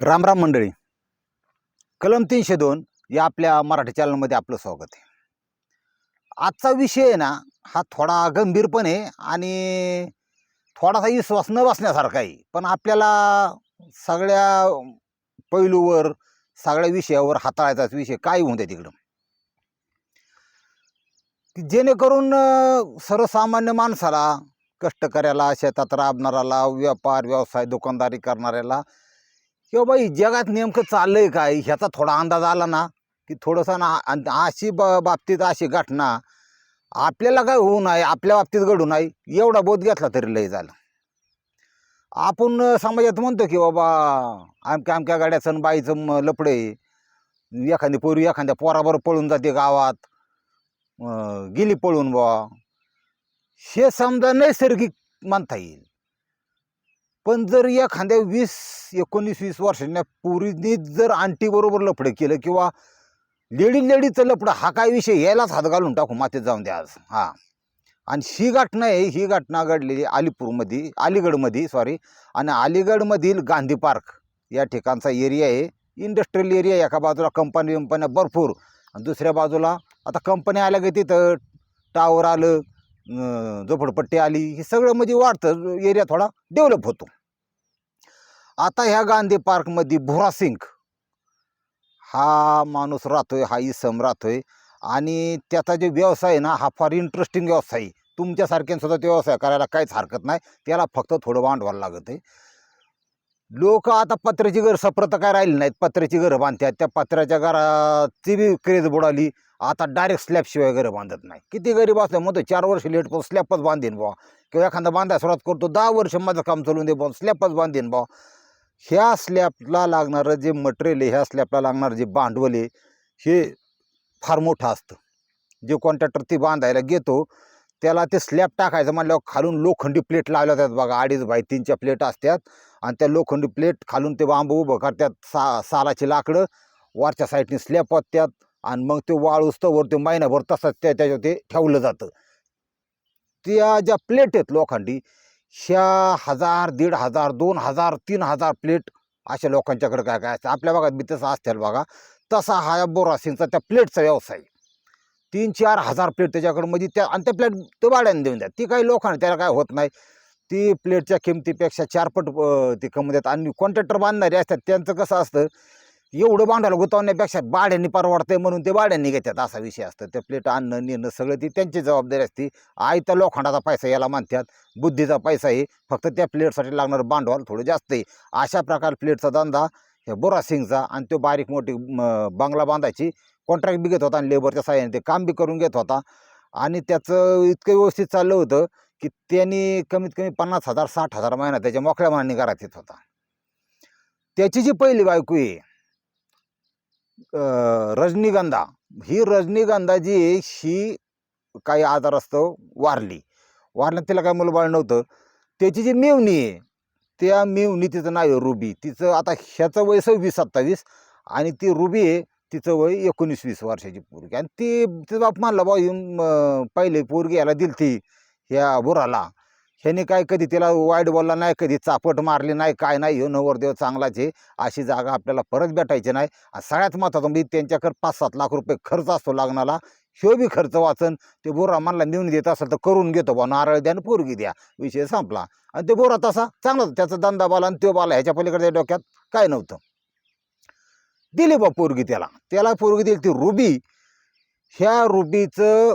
राम राम मंडळी. कलम 302 या आपल्या मराठी चॅनलमध्ये आपलं स्वागत आहे. आजचा विषय आहे ना, हा थोडा गंभीर पण आहे आणि थोडासा विश्वास न बसण्यासारखा आहे. पण आपल्याला सगळ्या पैलूवर, सगळ्या विषयावर हाताळायचाच विषय काय होऊन द्या तिकडं, की जेणेकरून सर्वसामान्य माणसाला, कष्टकऱ्याला, शेतात राबणाऱ्याला, व्यापार व्यवसाय दुकानदारी करणाऱ्याला किंवा बाई जगात नेमकं चाललंय काय ह्याचा थोडा अंदाज आला ना, की थोडंसं ना अशी बाबतीत अशी घटना आपल्याला काय होऊ नये, आपल्या बाबतीत घडू नये एवढा बोध घेतला तरी लय झालं. आपण समाजात म्हणतो की बाबा आमक्या अमक्या गाड्याचं बाईचं लफडे, एखादी पोरी एखाद्या पोराबरोबर पळून जाते गावात, गेली पळून बुवा, हे समजा नैसर्गिक म्हणता येईल. पण जर एखाद्या 19-20 वर्षांच्या पोरीनीच जर आंटी बरोबर लफडं केलं किंवा लेडीचं लफडं, हा काय विषय, यायलाच हात घालून टाकू मातीत जाऊन द्या आज. हा, आणि ही घटना आहे, ही घटना घडलेली अलीगडमध्ये आणि अलीगडमधील गांधी पार्क या ठिकाणचा एरिया आहे. इंडस्ट्रियल एरिया, एका बाजूला कंपन्या भरपूर आणि दुसऱ्या बाजूला आता कंपन्या आल्या की तिथं टावर आलं, झोपडपट्टी आली, हे सगळं म्हणजे वाढतं, एरिया थोडा डेव्हलप होतो. आता ह्या गांधी पार्कमध्ये भोरा सिंग हा माणूस राहतोय, हा इसम राहतोय आणि त्याचा जे व्यवसाय आहे ना, हा फार इंटरेस्टिंग व्यवसाय आहे. तुमच्यासारख्यांसुद्धा ते व्यवसाय करायला काहीच हरकत नाही, त्याला फक्त थोडं भांडवल लागत आहे. लोक आता पत्र्याची घरं सप्रत काय राहिली नाहीत, पत्र्याची घरं बांधतात. त्या पत्र्याच्या घराची बी क्रेज बुडाली. आता डायरेक्ट स्लॅबशिवाय घरं बांधत नाही. किती गरीब असलं म्हणतो 4 वर्ष लेट पण स्लॅबच बांधेन बुवा, किंवा एखादा बांधायला सुरुवात करतो 10 वर्ष माझं काम चालून दे बुवा, स्लॅबच बांधेन बुवा. ह्या स्लॅबला लागणारं जे मटेरियल आहे, ह्या स्लॅबला लागणारं जे भांडवल आहे, हे फार मोठं असतं. जे कॉन्ट्रॅक्टर ती बांधायला घेतो त्याला ते स्लॅब टाकायचं म्हणल्यावर खालून लोखंडी प्लेट लावल्या जातात बघा, 2.5 बाय 3च्या प्लेट असतात आणि त्या लोखंडी प्लेट खालून ते बांबू उभं करतात, सालाची लाकडं वरच्या साईडने स्लॅब पोततात आणि मग ते वाळूस्तवर ते महिनाभर तसंच त्याच्यावर ते ठेवलं जातं. त्या ज्या प्लेट आहेत लोखंडी, ह्या 1000, 1500, 2000, 3000 प्लेट अशा लोकांच्याकडे काय काय असतं. आपल्या भागात बी तसं असतील बघा. तसा हा बोरा सिंगचा त्या प्लेटचा व्यवसाय. 3-4 हजार प्लेट त्याच्याकडे, म्हणजे त्या आणि त्या प्लेट तो भाड्याने देऊन द्या, ती काही लोकांना त्याला काय होत नाही. ती प्लेटच्या किमतीपेक्षा 4 पट ती कमी देतात. आणि कॉन्ट्रॅक्टर बांधणारे असतात त्यांचं कसं असतं, एवढं भांडायला गुंतवण्यापेक्षा भाड्याने परवडते म्हणून ते भाड्याने घेतात, असा विषय असतं. त्या प्लेट आणणं नेणं सगळं ती त्यांची जबाबदारी असते. त्या लोखंडाचा पैसा याला म्हणतात, बुद्धीचा पैसा आहे, फक्त त्या प्लेटसाठी लागणारं भांडवल थोडं जास्त आहे. अशा प्रकार प्लेटचा धंदा हे बोरा सिंगचा. आणि तो बारीक मोठी बंगला बांधायची कॉन्ट्रॅक्ट बी घेत होता आणि लेबरच्या साहाय्याने ते काम बी करून घेत होता. आणि त्याचं इतकं व्यवस्थित चाललं होतं की त्यांनी कमीत कमी 50,000 60,000 महिना त्याच्या मोकळ्या मनाने घरात येत होता. त्याची जी पहिली बायको आहे रजनीगंधा, ही रजनीगंधा जी आहे, ही काही आजारस्तव वारली. तिला काय मुलंबाळ नव्हतं. त्याची जी मेवणी आहे, त्या मेवणी, तिचं नाव आहे रुबी. तिचं आता ह्याचं वय 26-27 आणि ती रुबी आहे, तिचं वय 19-20 वर्षाची पोरगी. आणि तिचा बाप म्हणला बा पहिले पोरगी याला दिलती ह्या बुराला, ह्याने काय कधी तिला वाईट बोलला नाही, कधी चापट मारली नाही, काय नाही, ह्यो नवरदेव चांगलाच आहे, अशी जागा आपल्याला परत भेटायची नाही. आणि सगळ्यात महत्त्वाचं म्हणजे त्यांच्याकडे 5-7 लाख रुपये खर्च असतो लागणारा, ह्यो बी खर्च वाचन. ते बोरा म्हणला नेऊन देत असेल तर करून घेतो बा, नारळ द्या आणि पोरगी द्या, विषय संपला. आणि ते बोरा तसा चांगला, त्याचा धंदा बाला आणि तो बाला, ह्याच्या पलीकडे डोक्यात काय नव्हतं. दिली बा पोरगी त्याला पोरगी दिली ती रुबी. ह्या रुबीचं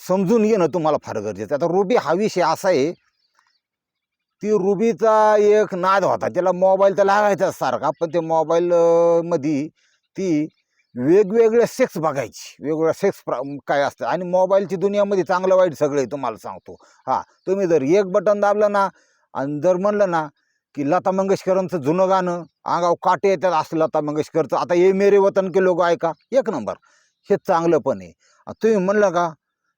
समजून घेणं तुम्हाला फार गरजेचं. आता रुबी हा विषय असा आहे, ती रुबीचा एक नाद होता, त्याला मोबाईल तर लागायचा सारखा, पण ते मोबाईल मध्ये ती वेगवेगळे सेक्स बघायची, वेगवेगळ्या सेक्स काय असतं. आणि मोबाईलची दुनियामध्ये चांगलं वाईट सगळे तुम्हाला सांगतो. हा, तुम्ही जर एक बटन दाबलं ना आणि जर म्हणलं ना की लता मंगेशकरांचं जुनं गाणं अंगावर काटे येतात असं लता मंगेशकरचं, आता ये मेरे वतन के लोग ऐका, एक नंबर, हे चांगलं पण आहे. तुम्ही म्हणलं का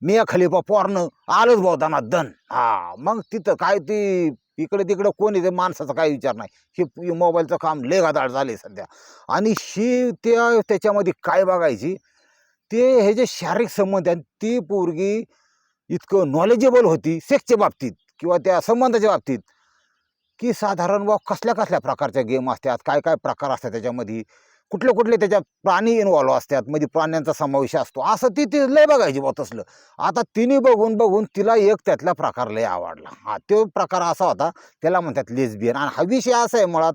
मिया खलिफा पॉर्न, आलंच भाऊ दन. हा, मग तिथं काय ती इकडे तिकडे कोणी ते माणसाचा काही विचार नाही. हे मोबाईलचं काम लय गादाड झाले सध्या. आणि ही त्याच्यामध्ये काय बघायची, ते हे जे शारीरिक संबंध आहेत, ती पोरगी इतकं नॉलेजेबल होती सेक्सच्या बाबतीत किंवा त्या संबंधाच्या बाबतीत. की साधारण कसल्या कसल्या प्रकारच्या गेम असतात, काय काय प्रकार असतात त्याच्यामध्ये, कुठले कुठले त्याच्यात प्राणी इन्व्हॉल्व असतात, म्हणजे प्राण्यांचा समावेश असतो, असं ती लय बघायची बा तसलं. आता तिने बघून बघून तिला एक त्यातला प्रकार लय आवडला. हा तो प्रकार असा होता, त्याला म्हणतात लेस्बियन. आणि हा विषय असा आहे मुळात,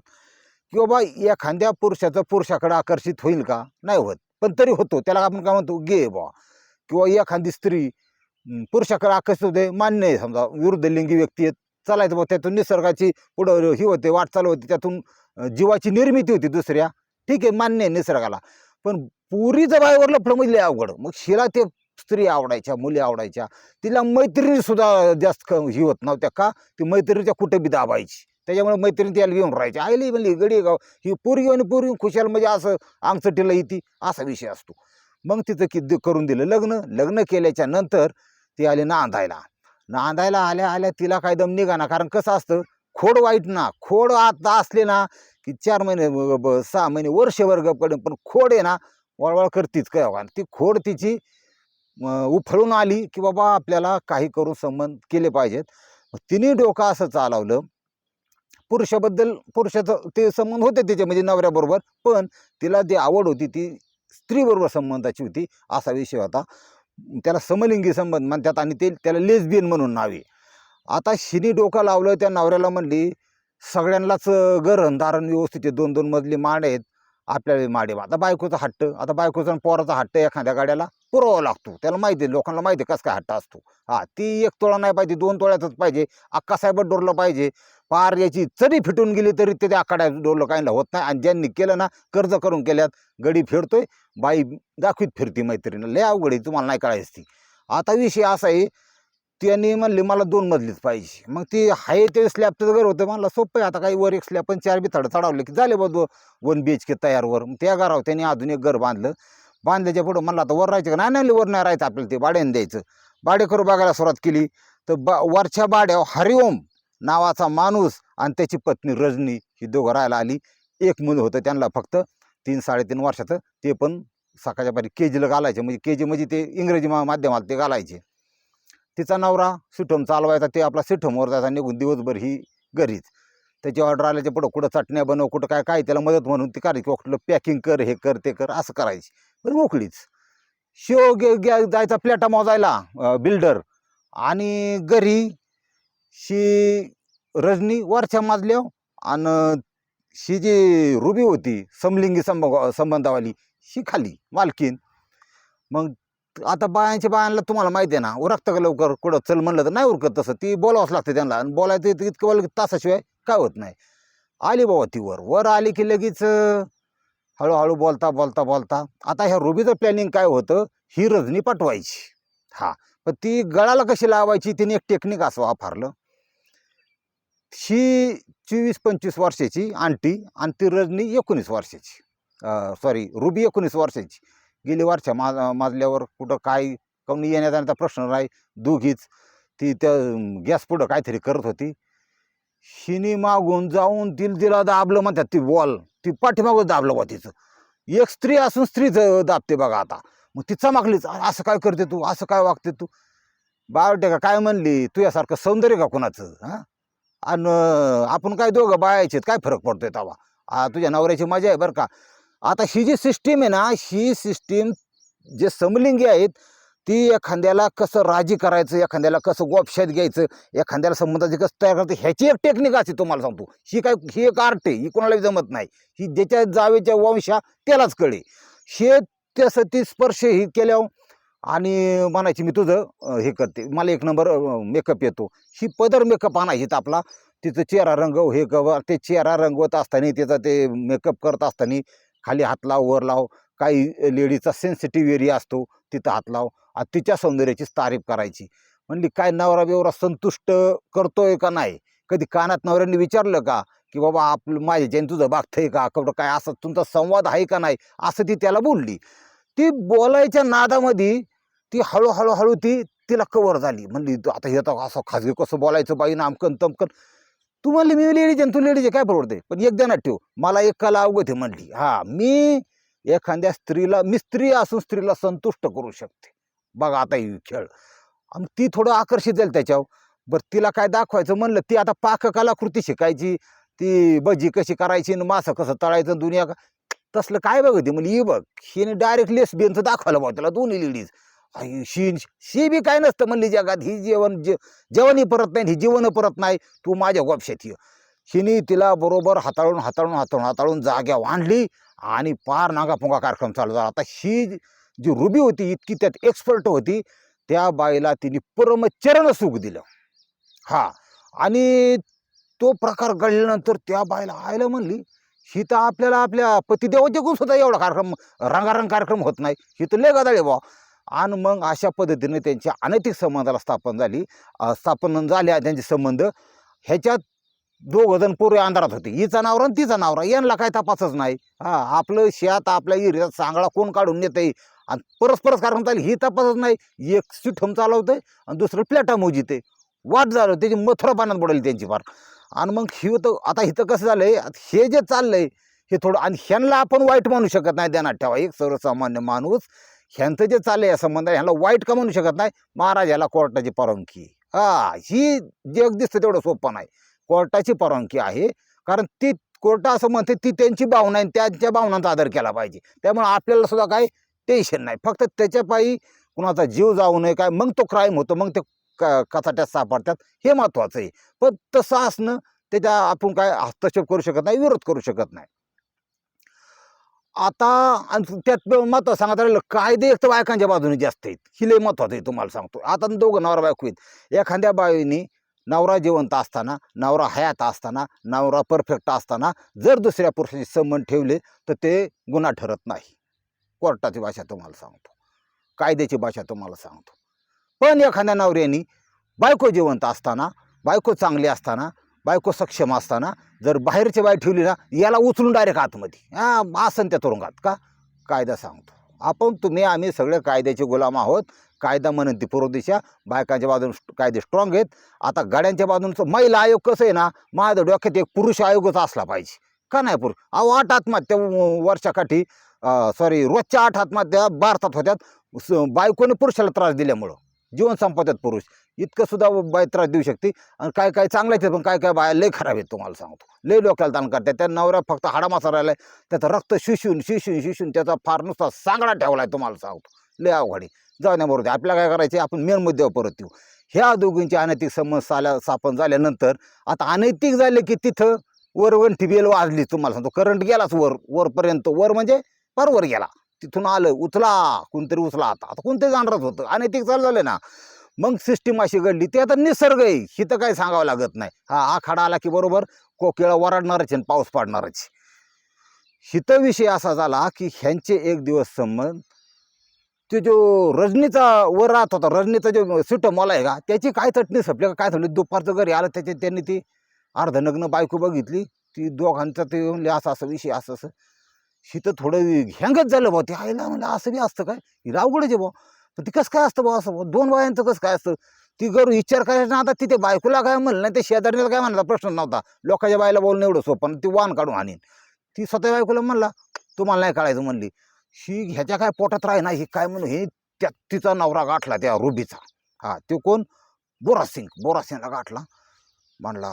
की बाबा एखाद्या पुरुषाचं पुरुषाकडे आकर्षित होईल का? नाही होत, पण तरी होतो. त्याला आपण काय म्हणतो, गे बा. किंवा एखादी स्त्री पुरुषाकडे आकर्षित होते, मान्य आहे. समजा विरुद्ध लिंगी व्यक्ती आहेत, चालायचं बा, त्यातून निसर्गाची पुढं ही होते, वाटचाल होती, त्यातून जीवाची निर्मिती होती दुसऱ्या, ठीक आहे, मान्य आहे निसर्गाला. पण पुरीचं बाईवर लफडं म्हणजे लय अवघड. मग शिला ते स्त्री आवडायच्या, मुली आवडायच्या, तिला मैत्रिणी सुद्धा जास्त ही होत नव्हत्या. का? ती मैत्रिणीच्या कुठं बी दाबायची, त्याच्यामुळे मैत्रिणी त्याला घेऊन राहायची. आईली म्हणली गडी गाव ही पोरगी आणि पोरगी खुशाल, म्हणजे असं अंगचटीला येते, असा विषय असतो. मग तिचं किती करून दिलं लग्न केल्याच्या नंतर ती आली नांदायला आल्या आल्या तिला काय दम निघाना. कारण कसं असतं, खोड वाईट ना, खोड आता असले ना की 4 महिने 6 महिने वर्षभर पडेल, पण खोड आहे ना वळवळ करतीच. काय ती खोड तिची उफळून आली की बाबा आपल्याला काही करून संबंध केले पाहिजेत. तिने डोकं असं चालवलं, पुरुषाचं ते संबंध होते तिचे, म्हणजे नवऱ्याबरोबर, पण तिला जी आवड होती ती स्त्रीबरोबर संबंधाची होती, असा विषय होता. त्याला समलिंगी संबंध म्हणतात आणि ते त्याला लेस्बियन म्हणून नाव आहे. आता शिनी डोकं लावलं, त्या नवऱ्याला म्हणली सगळ्यांनाच घरंदारण व्यवस्थित आहे, 2-2 मजली माड आहेत, आपल्याला माडे. आता बायकोचा हट्ट, आता बायकोचा आणि पोराचा हट्ट एखाद्या गाड्याला पुरावा लागतो. त्याला माहिती आहे, लोकांना माहिती आहे कसं काय हट्ट असतो. हा, ती 1 तोळा नाही पाहिजे, 2 तोळ्यातच पाहिजे, अक्कासाहेब डोरलं पाहिजे. पार याची चरी फिटून गेली तरी ते आखाड्या डोरलं काही होत नाही. आणि ज्यांनी केलं ना, कर्ज करून केल्यात, गडी फेडतोय, बाई दाखवीत फिरती मैत्रिणीला. लय अवघड आहे, तुम्हाला नाही कळायचं ती. आता विषय असा आहे, त्यांनी म्हणले मला 2 मजलीच पाहिजे. मग ती हाय ते स्लॅबचं घर होतं, म्हणलं सोपं आहे, आता काही वर एक स्लॅब पण 4 बी थडं चढवले की झाले बा 1 BHK तयारवर. मग त्या घरावर त्यांनी अजून एक घर बांधलं. बांधल्याच्या पुढं म्हणलं आता वर राहायचं का? नाही वर नाही राहायचं, आपल्याला ते भाड्याने द्यायचं. भाडेकरू बघायला सुरुवात केली तर वरच्या भाड्यावर हरिओम नावाचा माणूस आणि त्याची पत्नी रजनी ही दोघं राहायला आली. एक मुलं होतं त्यांना फक्त 3-3.5 वर्षाचं, ते पण सकाळच्या पारी KGला घालायचे, म्हणजे KG म्हणजे ते इंग्रजी माध्यमात ते घालायचे. तिचा नवरा सिटम चालवायचा, ते आपला सिटमवर जायचा निघून, दिवसभर ही घरीच. त्याची ऑर्डर आल्याच्या पुढं कुठं चटण्या बनव, कुठं काय काय त्याला मदत म्हणून ती करायची, कुठलं पॅकिंग कर, हे कर ते कर, असं करायची. पण मोकळीच. जायचा प्लेटा मोजायला बिल्डर, आणि घरी शी रजनी वरच्या माजल्यावर, आणि शी जी रुबी होती समलिंगी संबंधावाली, शी खाली मालकीन. मग आता बायांना तुम्हाला माहिती आहे ना, उरकतं का लवकर? कुठं चल म्हणलं तर नाही उरकत, तसं ती बोलावंच लागते त्यांना, आणि बोलायचं इतकं बोल तासाशिवाय काय होत नाही. आली बाबा ती वर आली की लगेच हळूहळू बोलता आता ह्या रुबीचं प्लॅनिंग काय होतं, ही रजनी पटवायची. हा, पण ती गळाला कशी लावायची, तिने एक टेक्निक असं वापरलं. ही 24-25 वर्षाची आंटी आणि ती रजनी 19 वर्षाची, सॉरी रुबी 19 वर्षाची. गेली वरच्या माजल्यावर कुठं काय काऊन येण्या जाण्याचा प्रश्न नाही, दोघीच. ती त्या गॅस पुढं काहीतरी करत होती. हिनी मागून जाऊन तिला दाबलं, म्हणतात ती बॉल, ती पाठीमागून दाबलं बा तिचं. एक स्त्री असून स्त्रीचं दाबते बघा आता. मग ती चमकलीच, असं काय करते तू, असं काय वागते तू, बावटे का काय म्हणली, तुझ्यासारखं सौंदर्य का कोणाचं? हां, आणि आपण काय दोघं बायाचे, काय फरक पडतोय तेव्हा, तुझ्या नवऱ्याची मजा आहे बरं का. आता ही जी सिस्टीम आहे ना, ही सिस्टीम जे समलिंगी आहेत, ती एखाद्याला कसं राजी करायचं, एखाद्याला कसं गोपशात घ्यायचं, एखाद्याला संबंधाची कसं तयार करायचं, ह्याची एक टेक्निक असते, तुम्हाला सांगतो. ही एक आर्ट आहे, ही कोणालाही जमत नाही. ही ज्याच्या जावेच्या वंशा त्यालाच कळे. हे त्याचं ती स्पर्श ही केल्यावर आणि म्हणायची मी तुझं हे करते, मला 1 नंबर मेकअप येतो. ही पदर मेकअप आणायची आपला, तिचं चेहरा रंगव, हे कवर, ते चेहरा रंगवत असताना, त्याचा ते मेकअप करत असताना खाली हात लाव, वर लाव, काही लेडीजचा सेन्सिटिव्ह एरिया असतो तिथं हात लाव, तिच्या सौंदर्याची तारीफ करायची. म्हणली काय नवरा बिवरा संतुष्ट करतोय का नाही? कधी कानात नवऱ्यांनी विचारलं का की बाबा आपलं माझ्या तुझं बागतंय का, कुठं काय असं तुमचा संवाद आहे का नाही, असं ती त्याला बोलली. ती बोलायच्या नादामध्ये ती हळूहळू तिला कवर झाली. म्हणली आता हे तर असं खाजगी कसं बोलायचं बाई, नामकन तमकन. तू म्हणली मी लेडीज आहे, तू लेडीज आहे, काय परवडते, पण एक ध्यानात ठेव, मला एक कला अवगत आहे. म्हणली हा, मी एखाद्या स्त्रीला, मी स्त्री असून स्त्रीला संतुष्ट करू शकते. बघा आता ही खेळ. आणि ती थोडं आकर्षित झाली त्याच्यावर. बरं तिला काय दाखवायचं म्हणलं, ती आता पाककलाकृती शिकायची, ती भजी कशी करायची आणि मासं कसं तळायचं दुनिया का तसलं काय बघते म्हणजे ही बघ हिने डायरेक्ट लेसबियनचं दाखवलं बा त्याला दोन्ही लेडीज. शी बी काय नसतं म्हणली जगात, ही जेवणही परत नाही, ही जीवन परत नाही, तू माझ्या गोपशात ये. हिने तिला बरोबर हाताळून हाताळून हाताळून हाताळून जाग्यावर आणली आणि पार नागापुंगा कार्यक्रम चालू झाला. आता ही जी रुबी होती इतकी त्यात एक्सपर्ट होती, त्या बाईला तिने परमचरण सुख दिलं. हा, आणि तो प्रकार घडल्यानंतर त्या बाईला आयला म्हणली, ही तर आपल्याला आपल्या पतिदेवाच्या सुद्धा एवढा कार्यक्रम रंगारंग कार्यक्रम होत नाही, ही तर लय गदाळे बुवा. आणि मग अशा पद्धतीने त्यांच्या अनैतिक संबंधाला स्थापन झाले त्यांचे संबंध. ह्याच्यात दोघ जण पूर्वी अंधारात होते, हिचा नवरा आणि तिचा नवरा, यांना काय तपासच नाही. हा, आपलं शेत आपल्या एरियात चांगला कोण काढून नेतंय आणि परस्परच कारण चालली ही तपासच नाही. एक सिठम चालवतंय आणि दुसरं प्लॅटा मोजिते, वाट झालं त्याची मथुरा पाण्यात बुडाली त्यांची फार. आणि मग ही होतं आता इथं कसं झालंय, हे जे चाललंय हे थोडं, आणि ह्यांना आपण वाईट मानू शकत नाही. ध्यानात ठेवा, एक सर्वसामान्य माणूस ह्यांचं जे चाललंय या संबंध ह्याला वाईट का म्हणू शकत नाही. महाराज ह्याला कोर्टाची परवानगी, हा, ही जग दिसतं तेवढं सोपं नाही, कोर्टाची परवानगी आहे. कारण ती कोर्ट असं म्हणते ती त्यांची भावना आहे, त्यांच्या भावनांचा आदर केला पाहिजे. त्यामुळे आपल्याला सुद्धा काही टेन्शन नाही, फक्त त्याच्या पायी कुणाचा जीव जाऊ नये काय, मग तो क्राईम होतो, मग ते कचाट्यात सापडतात, हे महत्वाचं आहे. पण तसं असणं त्याच्या आपण काय हस्तक्षेप करू शकत नाही, विरोध करू शकत नाही. आता आणि त्यात महत्व सांगता राहिलं, कायदे एक तर बायकांच्या बाजूने जास्त आहेत, ही लय महत्वाचं आहे तुम्हाला सांगतो. आता दोघं नवरा बायको आहेत, एखाद्या बाईने नवरा जिवंत असताना, नवरा हयात असताना, नवरा परफेक्ट असताना जर दुसऱ्या पुरुषाचे संबंध ठेवले तर ते गुन्हा ठरत नाही. कोर्टाची भाषा तुम्हाला सांगतो, कायद्याची भाषा तुम्हाला सांगतो. पण एखाद्या नवऱ्याने बायको जिवंत असताना, बायको चांगली असताना, बायको सक्षम असताना जर बाहेरची बाई ठेवली ना, याला उचलून डायरेक्ट आतमध्ये, आसन त्या तुरुंगात. का? कायदा सांगतो. आपण तुम्ही आम्ही सगळे कायद्याचे गुलाम आहोत. कायदा म्हणून ती पूर्व दिशा, बायकांच्या बाजून कायदे स्ट्रॉंग आहेत. आता गाड्यांच्या बाजूनचं महिला आयोग कसं आहे ना, माझ्या डोक्यात एक पुरुष आयोगच असला पाहिजे. का नाही पुरुष? अहो 8 आत्महत्या वर्षाकाठी, सॉरी रोजच्या 8 आत्महत्या भारतात होत्यात, बायकोने पुरुषाला त्रास दिल्यामुळं जीवन संपवतात पुरुष. इतकं सुद्धा बाई त्रास देऊ शकते. आणि काय काय चांगल्याच आहेत, पण काय काय बाया लय खराब आहेत तुम्हाला सांगतो, लय डोक्याला ताण करतात. त्या नवऱ्या फक्त हाडामासा राहिलाय, त्याचं रक्त शिशून शिशून शिशून त्याचा फार नुसता सांगडा ठेवलाय तुम्हाला सांगतो, लय अवघड आहे. जाऊ द्या, बरोबर आपल्याला काय करायचे, आपण मेन मुद्द्यावर परत येऊ. ह्या दोघींचे अनैतिक संबंध स्थापन झाल्यानंतर आता अनैतिक झाले की तिथं वरवंठी बेल वाजली तुम्हाला सांगतो, करंट गेलाच वरपर्यंत, वर म्हणजे फार वर गेला. तिथून आलं उचला, कोणतरी उचला, आता कोणतरी जाणरच होतं, अनैतिक चालू झालं ना. मग सिस्टीम अशी घडली, ते आता निसर्ग आहे, ही तर काही सांगावं लागत नाही. हा आखाडा आला की बरोबर कोकिळा वराडणारच आणि पाऊस पाडणारच. हिथं विषय असा झाला की ह्यांचे एक दिवस संबंध, ते जो रजनीचा वर राहत होता, रजनीचा जो सुट मला आहे का, त्याची काय चटणी सपली का काय झालं, दुपारचं घरी आलं त्याचे त्यांनी ती अर्धनग्न बायको बघितली, ती दोघांचं ते म्हणले असं असं विषय असं असं. हिथं थोडं हँगच झालं भाऊ, ते आईला म्हणलं असं बी असतं काय, ही अवघडच आहे भाऊ. पण ती कसं काय असतं भाऊ असं, 2 बायांचं कसं काय असतं. ती घरून विचार करायचा ना, आता तिथे बायकोला काय म्हणलं नाही, ते शेजारीला काय म्हणला प्रश्न नव्हता, लोकांच्या बायला बोलणं एवढं सोपं, ती वाण काढून आणीन. ती स्वतः बायकोला म्हणला तुम्हाला नाही कळायचं म्हणली. ही ह्याच्या काय पोटात राही ना, ही काय म्हणून हे तिचा नवरा गाठला त्या रुबीचा. हा, तो कोण, बोरासिंगला गाठला. म्हणला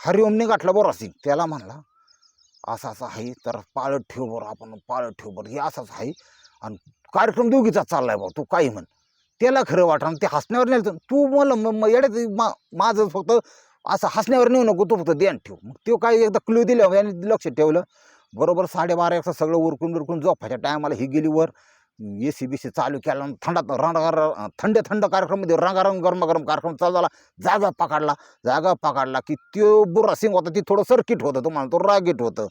हरिओमने गाठला बोरासिंग, त्याला म्हणला असं असं आहे, तर पाळत ठेव बरं, आपण पाळत ठेव बरं, हे असंच आहे आणि कार्यक्रम दोघीचा चाललाय भाऊ, तू काही म्हण. त्याला खरं वाटलं, ते हसण्यावर नाही, तू मला येड्यात माझं फक्त असं हसण्यावर नेऊ नको, तू फक्त ध्यान ठेव. मग तो काही एकदा क्ल्यू दिल्या याने लक्ष ठेवलं. बरोबर 12:30 वाजता सगळं उरकून झोपायच्या टायमाला ही गेली वर, AC BC चालू केला, थंड कार्यक्रममध्ये रंगारंग गरमागरम कार्यक्रम चालू झाला. जागा पकडला की तो बुर्रा सिंग होता, ती थोडं सर्किट होतं तुम्हाला, तो रागीट होतं.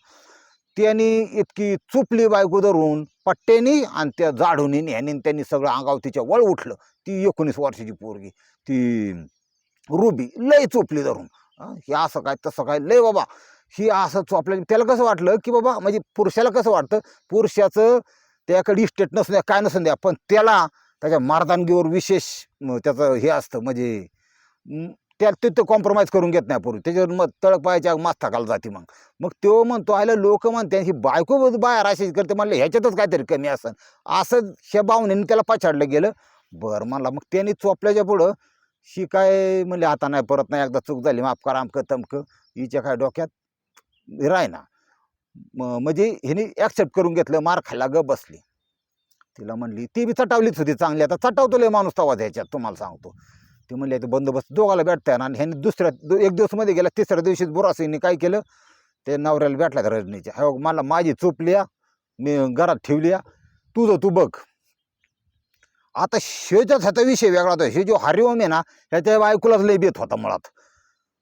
त्यांनी इतकी चुपली बायको धरून पट्ट्यानी आणि त्या जाडून ह्यानी त्यांनी सगळं अंगावर तिच्या वळ उठलं. ती 19 वर्षाची पोरगी, ती रुबी, लय चोपली धरून. हे असं काय तसं काय लय बाबा, ही असं चोपलं. त्याला कसं वाटलं की बाबा, म्हणजे पुरुषाला कसं वाटतं, पुरुषाचं त्याकडे इस्टेट नसून द्या, काय नसून द्या, पण त्याला त्याच्या मर्दानगीवर विशेष त्याचं हे असतं, म्हणजे त्या तिथं कॉम्प्रोमाइज करून घेत नाही पूर्वी, त्याच्यावर मग तळक पायाच्या मास्थाकाला जाते. मग तो म्हणतो आयला लोक म्हणते ही बायको बाहेर अशीच करते, म्हणलं ह्याच्यातच काहीतरी कमी असं ह्या भावनेने त्याला पछाडलं गेलं. बरं म्हणला, मग त्यांनी चोपल्याच्या पुढं शी काय म्हणले आता नाही, परत नाही, एकदा चूक झाली माफ करा, अमकं तमकं. हिच्या काय डोक्यात रायना. म्हणजे ह्यानी ॲक्सेप्ट करून घेतलं, मार खाल्ला, गप बसली. तिला म्हणली, ती बी चटावलीच होती चांगली, आता चटावतो लय माणूस तवा ह्याच्यात तुम्हाला सांगतो. ती म्हणली आता बंदोबस्त दोघाला भेटताय ना. आणि ह्याने एक दिवस मध्ये गेला, तिसऱ्या दिवशीच बुरासीने काय केलं, ते नवऱ्याला भेटला रजनीच्या. हो मला माझी चुपली, मी घरात ठेवली, तुझं तू बघ. आता शेजाच ह्याचा विषय वेगळा होता. हे जो हरिओम आहे ना, ह्याच्या बायकोलाच लय बेत होता मुळात.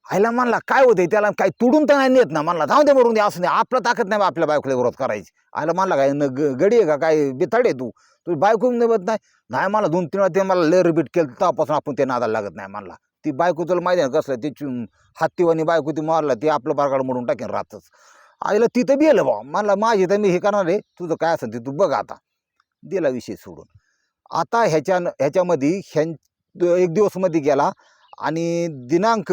आईला म्हणला काय होतंय त्याला, काही तुडून तर नाही नेत ना. म्हणला जाऊ दे मरून दे, असं नाही, आपलं ताकद नाही आपल्या बायकोला विरोध करायची. आईला म्हणला काय गडी आहे का, काय बिताड आहे तू, तुझी बायको नेबत नाही. नाही मला 2-3 वेळा ते मला लय रिपीट केलं, तेव्हापासून आपण ते नादाला लागत नाही म्हणला. ती बायको तुला माहिती आहे कसलं, ती हत्तीवानी बायको ती मारला, ती आपलं बारकाड मोडून टाकेन रातच. आईला तिथं बी येलं बा. म्हणला माझी तर मी हे करणार आहे, तुझं काय असेल ते तू बघ. आता दिला विषय सोडून. आता ह्याच्यामध्ये एक दिवस मध्ये गेला आणि दिनांक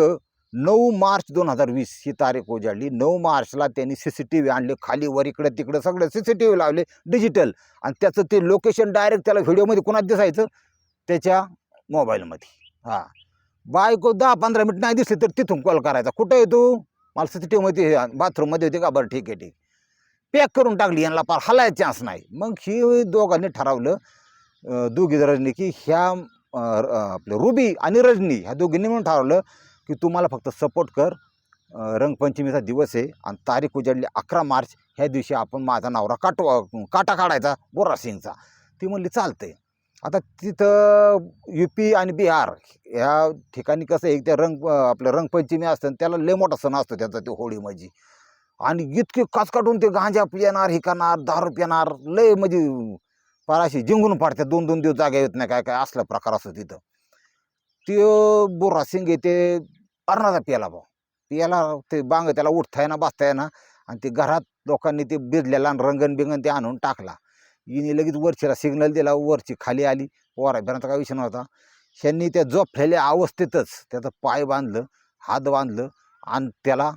9 मार्च 2020 ही तारीख उजाडली. 9 मार्चला त्यांनी CCTV आणले, खाली वर इकडे तिकडे सगळे CCTV लावले डिजिटल. आणि त्याचं ते लोकेशन डायरेक्ट त्याला व्हिडिओमध्ये कोणात दिसायचं, त्याच्या मोबाईलमध्ये. हां, बायको 10-15 मिनिट नाही दिसली तर तिथून कॉल करायचा, कुठं आहे तू, मला CCTV मध्ये बाथरूममध्ये होती का, बरं ठीक आहे ठीक. पॅक करून टाकली, यांना पार हलायचा चान्स नाही. मग ही दोघांनी ठरवलं, दोघी रजनी, की ह्या आपलं रुबी आणि रजनी ह्या दोघींनी म्हणून ठरवलं की तू मला फक्त सपोर्ट कर. रंगपंचमीचा दिवस आहे आणि तारीख उजाडली 11 मार्च. ह्या दिवशी आपण माझा नवरा काटा काढायचा बोरासिंगचा. ती म्हणली चालतंय. आता तिथं UP आणि बिहार ह्या ठिकाणी कसं आहे, त्या आपलं रंगपंचमी असतं त्याला लय मोठा सण असतो त्याचा, ते होळी म्हणजे. आणि इतके काच काढून ते गांजा पिणार, हे करणार, दारू पिणार, लय म्हणजे फार अशी जिंकून पाडतात. 2-2 दिवस जागा येत नाही, काय काय असला प्रकार असतो तिथं. ते बोरासिंग आहे ते अर्णाचा प्याला भाऊ, प्याला ते बांग त्याला उठताय ना बसताय ना. आणि ते घरात लोकांनी ते भिजलेला रंगण बिंगण ते आणून टाकला. हिने लगेच वरचीला सिग्नल दिला, वरची खाली आली. पोराबिरांचा काय विषय नव्हता. ह्यांनी त्या झोपलेल्या अवस्थेतच त्याचं पाय बांधलं, हात बांधलं आणि त्याला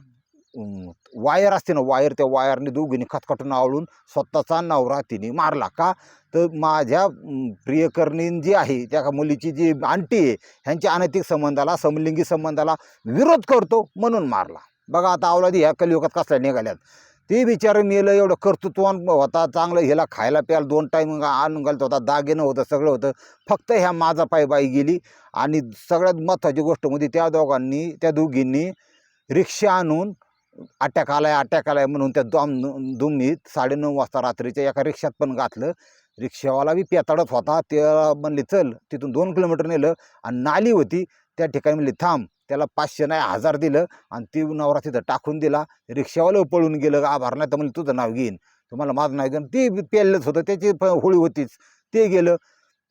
वायर असते ना, वायर, त्या वायरने दोघींनी खतखटून आवळून स्वतःचा नवरा तिने मारला. का तर माझ्या प्रियकर्णी जी आहे, त्या मुलीची जी आंटी आहे, ह्यांच्या अनैतिक संबंधाला, समलिंगी संबंधाला विरोध करतो म्हणून मारला. बघा आता अवलादी ह्या कलियुगात कसल्या निघाल्यात. ते बिचारं मेलं, एवढं कर्तृत्वान होता, चांगलं ह्याला खायला प्यायला 2 टाईम आणून घालत होता, दागिनं होतं, सगळं होतं. फक्त ह्या माझा पाय बाई गेली. आणि सगळ्यात महत्त्वाची गोष्ट म्हणजे त्या दोघींनी रिक्षा आणून अटॅक आलाय म्हणून त्या दुमनीत 9:30 वाजता रात्रीच्या एका रिक्षात पण घातलं. रिक्षावाला बी पेताडत होता. ते म्हणले चल, तिथून 2 किलोमीटर नेलं आणि नाली होती त्या ठिकाणी म्हणले थांब. त्याला 500 नाही 1000 दिलं आणि ती नवरा तिथं टाकून दिला. रिक्षावाला पळून गेलं, आभार नाही तर म्हणले तुझं नाव घेईन, तुम्हाला माझं नाव घेईन. ती पेललंच होतं, त्याची होळी होतीच, ते गेलं.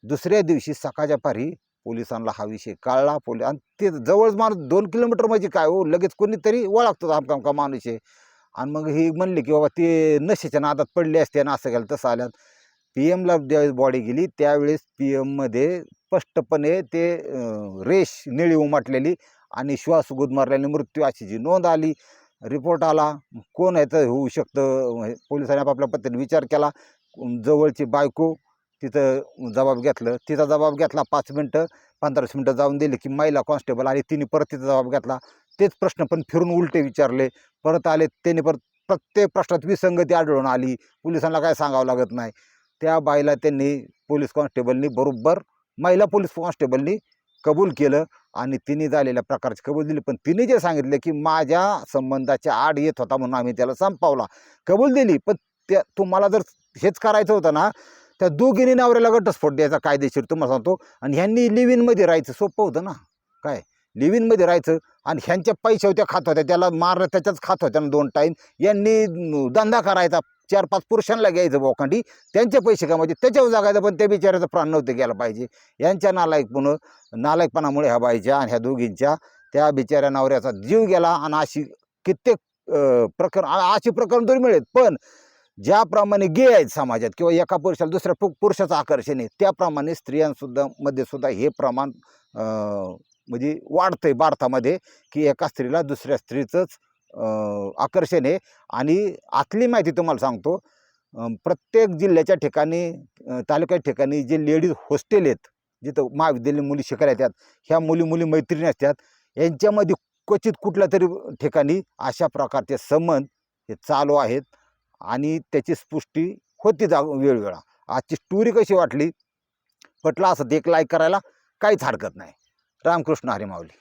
दुसऱ्या दिवशी सकाळच्या पारी पोलिसांना हा विषय कळला. आणि ते जवळ माणूस 2 किलोमीटर म्हणजे काय हो, लगेच कोणीतरी ओळखतो आमका माणूस आहे. आणि मग ही म्हणले की बाबा ते नशेच्या नादात पडले असते आणि असं गेलं तसं आल्यात. PM ला ज्यावेळेस बॉडी गेली त्यावेळेस PM मध्ये स्पष्टपणे ते रेष निळी उमटलेली आणि श्वास गुदमरल्याने मृत्यू अशी जी नोंद आली. रिपोर्ट आला. कोण आहे तर होऊ शकतं, पोलिसांनी आपापल्या पद्धतीने विचार केला. जवळची बायको तिथं जबाब घेतलं, तिचा जबाब घेतला. 5 मिनटं 15 मिनटं जाऊन दिली की महिला कॉन्स्टेबल आणि तिने परत तिचा जबाब घेतला. तेच प्रश्न पण फिरून उलटे विचारले, परत आले. त्यांनी परत प्रत्येक प्रश्नात विसंगती आढळून आली. पोलिसांना काय सांगावं लागत नाही. त्या बाईला त्यांनी पोलीस कॉन्स्टेबलनी बरोबर महिला पोलीस कॉन्स्टेबलनी कबूल केलं आणि तिने झालेल्या प्रकारची कबूल दिली. पण तिने जे सांगितलं की माझ्या संबंधाच्या आड येत होता म्हणून आम्ही त्याला संपवला, कबूल दिली. पण त्या तुम्हाला जर हेच करायचं होतं ना, त्या दोघींनी नवऱ्याला घटस्फोट द्यायचा कायदेशीर, तुम्हाला सांगतो. आणि ह्यांनी लिव्ह इनमध्ये राहायचं, सोपं होतं ना. काय लिव्ह इनमध्ये राहायचं आणि ह्यांच्या पैशावर त्या खात होत्या, त्याला मारलं त्याच्याच खात होत्या ना 2 टाईम. यांनी धंदा करायचा, 4-5 पुरुषांना घ्यायचं बोकांडी, त्यांचे पैसे कमायचे, त्याच्यावर जगायचं. पण त्या बिचाऱ्याचा प्राण नव्हते गेला पाहिजे. यांच्या नालायकपणामुळे ह्या बाईच्या आणि ह्या दोघींच्या त्या बिचाऱ्या नवऱ्याचा जीव गेला. आणि अशी कित्येक अशी प्रकरण तरी मिळेल. पण ज्याप्रमाणे गे आहेत समाजात किंवा एका पुरुषाला दुसऱ्या पुरुषाचं आकर्षण आहे, त्याप्रमाणे स्त्रियांसुद्धा मध्ये सुद्धा हे प्रमाण म्हणजे वाढतंय भारतामध्ये, की एका स्त्रीला दुसऱ्या स्त्रीचंच आकर्षण आहे. आणि आतली माहिती तुम्हाला सांगतो, प्रत्येक जिल्ह्याच्या ठिकाणी तालुक्याच्या ठिकाणी जे लेडीज हॉस्टेल आहेत जिथं महाविद्यालयीन मुली शिकायला येतात, ह्या मुली मैत्रिणी असतात, यांच्यामध्ये क्वचित कुठल्या तरी ठिकाणी अशा प्रकारचे संबंध हे चालू आहेत आणि त्याची पुष्टी होती वेळोवेळा. आजची स्टोरी कशी वाटली, पटलं असं एक लाईक करायला काहीच हरकत नाही. रामकृष्ण हरी माऊली.